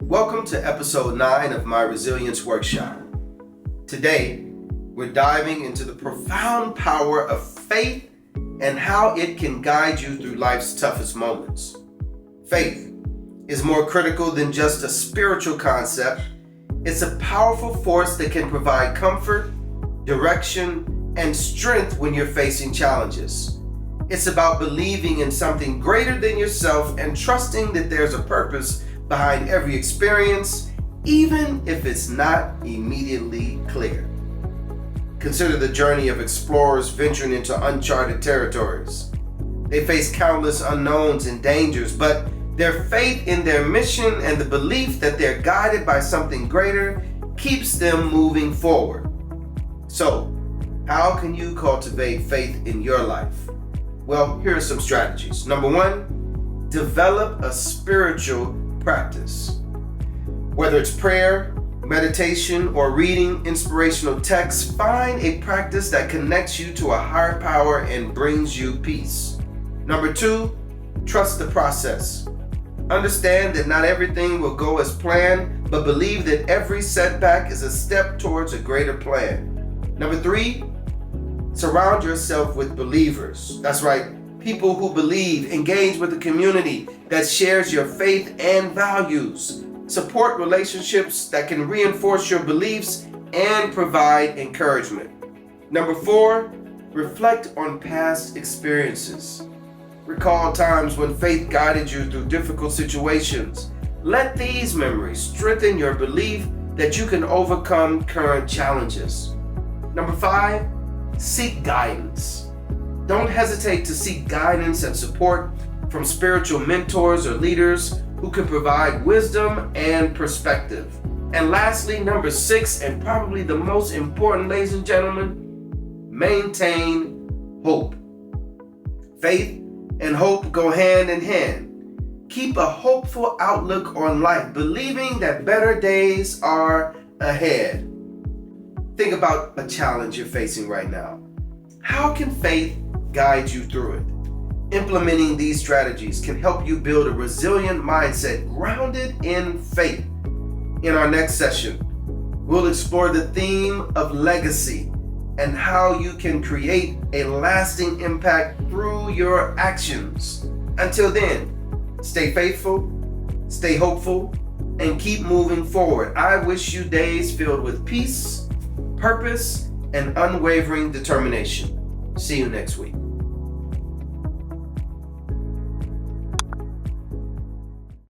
Welcome to episode 9 of my Resilience Workshop. Today, we're diving into the profound power of faith and how it can guide you through life's toughest moments. Faith is more critical than just a spiritual concept. It's a powerful force that can provide comfort, direction, and strength when you're facing challenges. It's about believing in something greater than yourself and trusting that there's a purpose behind every experience, even if it's not immediately clear. Consider the journey of explorers venturing into uncharted territories. They face countless unknowns and dangers, but their faith in their mission and the belief that they're guided by something greater keeps them moving forward. So, how can you cultivate faith in your life? Well, here are some strategies. Number 1, develop a spiritual practice. Whether it's prayer, meditation, or reading inspirational texts, find a practice that connects you to a higher power and brings you peace. Number 2, trust the process. Understand that not everything will go as planned, but believe that every setback is a step towards a greater plan. Number 3, surround yourself with believers. That's right. People who believe, engage with a community that shares your faith and values. Support relationships that can reinforce your beliefs and provide encouragement. Number 4, reflect on past experiences. Recall times when faith guided you through difficult situations. Let these memories strengthen your belief that you can overcome current challenges. Number 5, seek guidance. Don't hesitate to seek guidance and support from spiritual mentors or leaders who can provide wisdom and perspective. And lastly, number 6, and probably the most important, ladies and gentlemen, maintain hope. Faith and hope go hand in hand. Keep a hopeful outlook on life, believing that better days are ahead. Think about a challenge you're facing right now. How can faith guide you through it? Implementing these strategies can help you build a resilient mindset grounded in faith. In our next session, we'll explore the theme of legacy and how you can create a lasting impact through your actions. Until then, stay faithful, stay hopeful, and keep moving forward. I wish you days filled with peace, purpose, and unwavering determination. See you next week.